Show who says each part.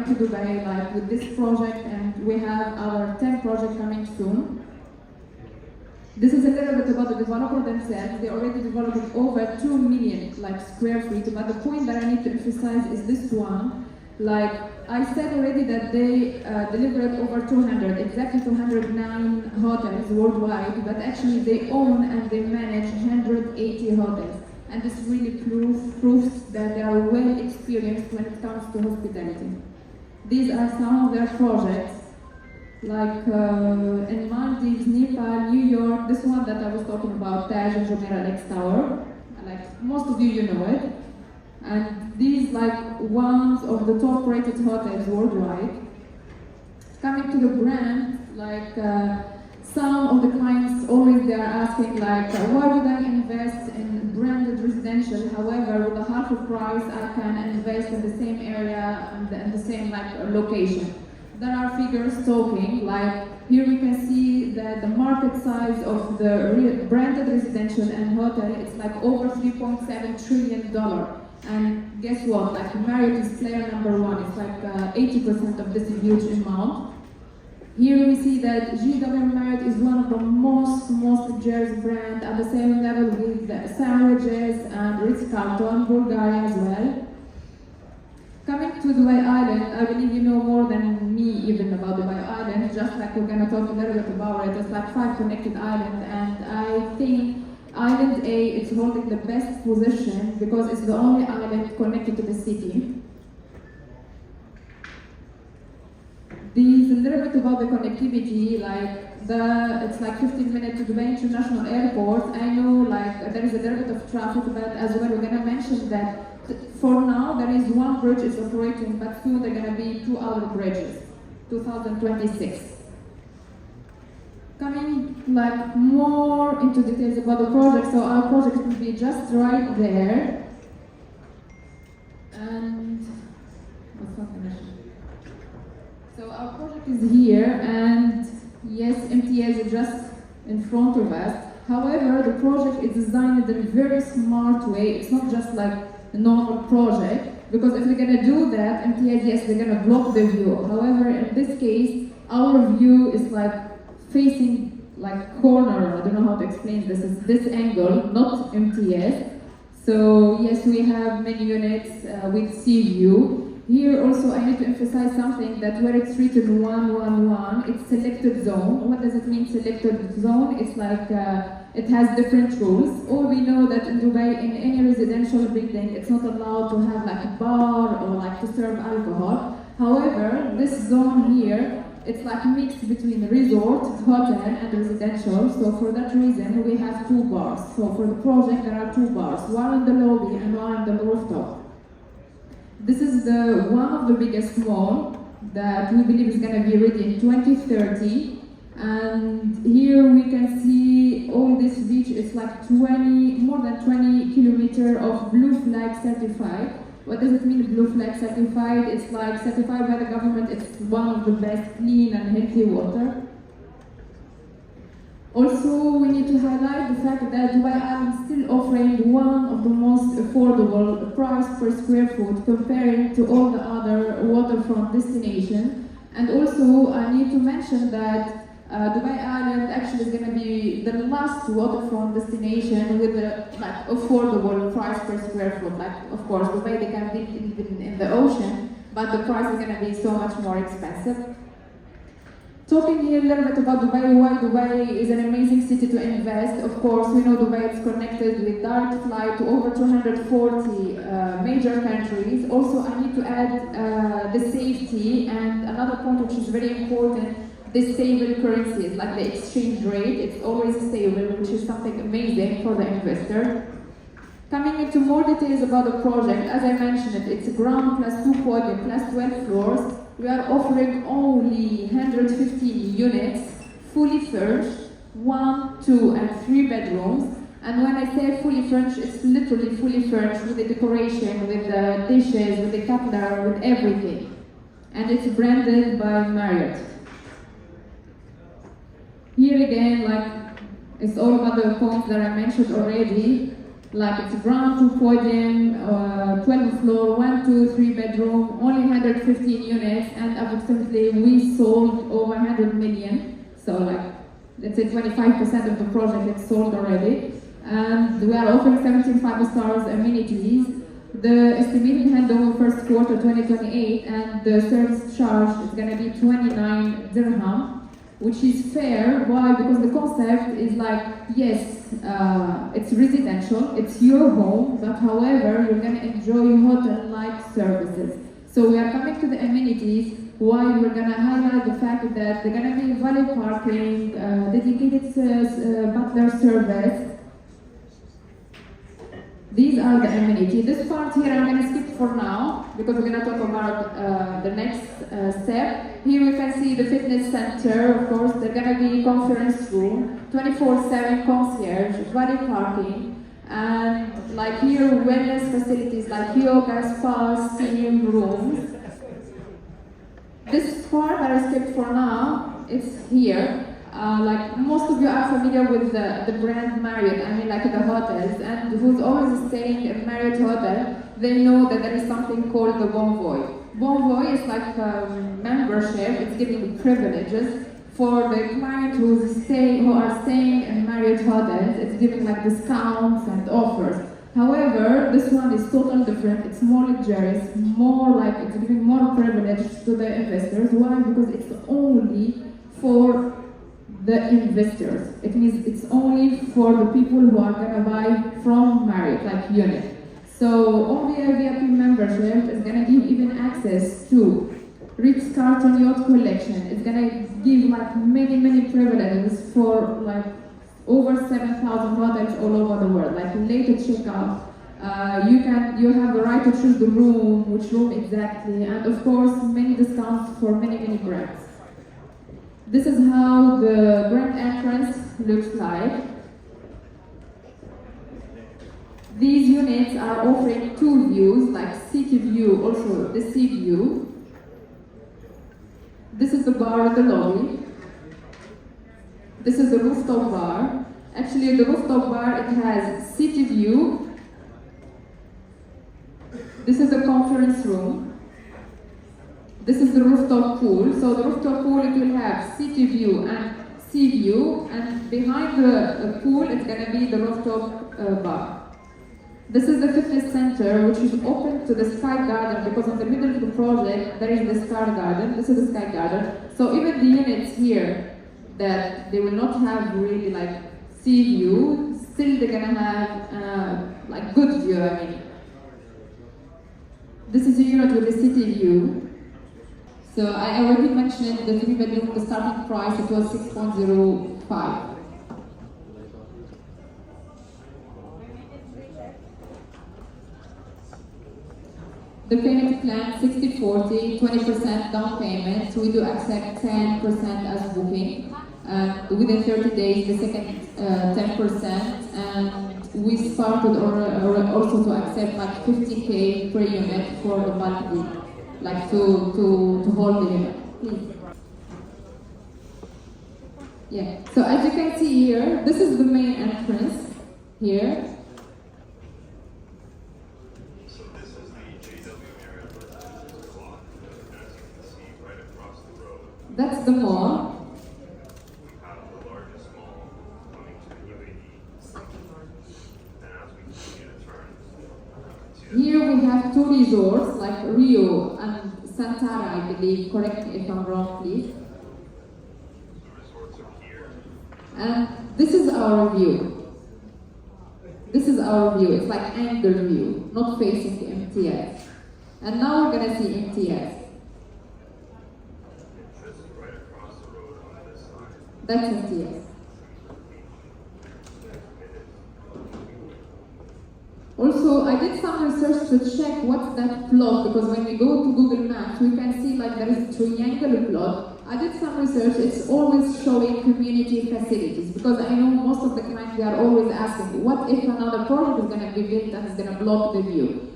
Speaker 1: to Dubai like with this project, and we have our 10 project coming soon. This is a little bit about the developer themselves. They already developed over 2 million square feet, but the point that I need to emphasize is this one. Like I said already that they delivered over 200, exactly 209 hotels worldwide, but actually they own and they manage 180 hotels. And this really proves that they are well experienced when it comes to hospitality. These are some of their projects, like in Maldives, Nepal, New York, this one that I was talking about, Taj and Jumeirah Lakes Tower. Like most of you know it. And these ones of the top rated hotels worldwide. Coming to the brand, some of the clients always they are asking why would I invest in branded residential? However, with a half a price, I can invest in the same area and the same location. There are figures talking, here we can see that the market size of the branded residential and hotel is over $3.7 trillion. And guess what? Marriott is player number one. It's 80% of this huge amount. Here we see that JW Marriott is one of the most luxurious brands at the same level with St. Regis and Ritz-Carlton, Bulgaria as well. Coming to Dubai Island, I believe you know more than me even about Dubai Island, just we're gonna talk a little bit about it. It's 5 connected islands, and I think Island A is holding the best position because it's the only island connected to the city. These a little bit about the connectivity, it's 15 minutes to Dubai International Airport. I know there is a little bit of traffic, but as well we're gonna mention that for now there is one bridge is operating, but soon there are gonna be 2 other bridges, 2026. Coming more into details about the project, so our project will be just right there. And what's not finished? So our project is here, and yes, MTS is just in front of us. However, the project is designed in a very smart way. It's not just a normal project, because if they're gonna do that, MTS, yes, they're gonna block the view. However, in this case, our view is facing corner. I don't know how to explain this. It's this angle, not MTS. So yes, we have many units with sea view. Here also I need to emphasize something, that where it's written 111, it's selected zone. What does it mean, selected zone? It's it has different rules. Or we know that in Dubai, in any residential building, it's not allowed to have a bar or to serve alcohol. However, this zone here, it's mixed between resort, hotel, and residential. So for that reason, we have 2 bars. So for the project, there are 2 bars, one in the lobby and one in the rooftop. This is one of the biggest malls that we believe is going to be ready in 2030. And here we can see all this beach is more than 20 kilometers of Blue Flag certified. What does it mean, Blue Flag certified? It's certified by the government. It's one of the best clean and healthy water. Also, we need to highlight the fact that Dubai Island is still offering one of the most affordable price per square foot comparing to all the other waterfront destinations. And also, I need to mention that Dubai Island actually is going to be the last waterfront destination with the affordable price per square foot. Of course, Dubai they can be in the ocean, but the price is going to be so much more expensive. Talking here a little bit about Dubai, why Dubai is an amazing city to invest. Of course, we know Dubai is connected with direct flight to over 240 major countries. Also, I need to add the safety, and another point which is very important, the stable currencies, the exchange rate. It's always stable, which is something amazing for the investor. Coming into more details about the project, as I mentioned, it's a ground plus 2 podium plus 12 floors. We are offering only 150 units, fully furnished, 1, 2, and 3 bedrooms. And when I say fully furnished, it's literally fully furnished with the decoration, with the dishes, with the cutlery, with everything. And it's branded by Marriott. Here again, it's all about the points that I mentioned already. Like it's ground to podium, 12 floor, 1, 2, 3 bedroom, only 115 units, and approximately we sold over 100 million. So like, let's say 25% of the project is sold already. And we are offering 17 5-stars amenities. The estimated handover first quarter 2028, and the service charge is going to be 29 dirham, which is fair. Why? Because the concept is like, yes, it's residential, it's your home, but however, you're going to enjoy hotel-like services. So we are coming to the amenities, while we're going to highlight the fact that they're going to be valet parking, dedicated butler service. These are the amenities. This part here I'm going to skip for now because we're going to talk about the next step. Here we can see the fitness center, of course. They're going to be conference room, 24/7 concierge, valet parking, and like here wellness facilities like yoga, spa, steam rooms. This part that I skipped for now, it's here. Like most of you are familiar with the brand Marriott, I mean like the hotels, and who's always staying in Marriott Hotel, they know that there is something called the Bonvoy. Bonvoy is like membership, it's giving privileges for the client who are staying in Marriott Hotels, it's giving like discounts and offers. However, this one is totally different, it's more luxurious, more like it's giving more privilege to the investors. Why? Because it's only for the investors. It means it's only for the people who are going to buy from Marriott, like unit. So only a VIP membership is going to give even access to Ritz-Carlton Yacht Collection. It's going to give like many privileges for like over 7,000 hotels all over the world, like later checkout. You have the right to choose the room, which room exactly, and of course many discounts for many brands. This is how the grand entrance looks like. These units are offering two views, like city view, also the sea view. This is the bar in the lobby. This is the rooftop bar. Actually, the rooftop bar, it has city view. This is the conference room. This is the rooftop pool. So the rooftop pool, it will have city view and sea view, and behind the pool, it's going to be the rooftop bar. This is the fitness center, which is open to the Sky Garden, because in the middle of the project, there is the Sky Garden. This is the Sky Garden. So even the units here, that they will not have really like sea view, still they're going to have like good view, I mean. This is a unit with the city view. So I already mentioned the 3-bedroom, the starting price, it was 6.05. The payment plan, 60/40, 20% down payment. We do accept 10% as booking. Within 30 days, the second 10%. And we started also to accept like 50K per unit for the monthly. Like to hold the unit, please. Yeah, so as you can see here, this is the main entrance here.
Speaker 2: So this is the JW area where this is block, as you can see right across the road.
Speaker 1: That's the mall.
Speaker 2: We have the largest mall coming to the UAE. And as we continue to turn,
Speaker 1: Here we have two resorts, like Rio and Santara, I believe. Correct me if I'm wrong, please.
Speaker 2: the resorts are here.
Speaker 1: And this is our view. This is our view. It's like angle view, not facing MTS. And now we're gonna see MTS.
Speaker 2: This is right across the road on this side.
Speaker 1: That's MTS. Also, I did some research to check what's that plot, because when we go to Google Maps, we can see like there is a triangular plot. I did some research, it's always showing community facilities, because I know most of the clients, they are always asking, what if another project is going to be built and is going to block the view?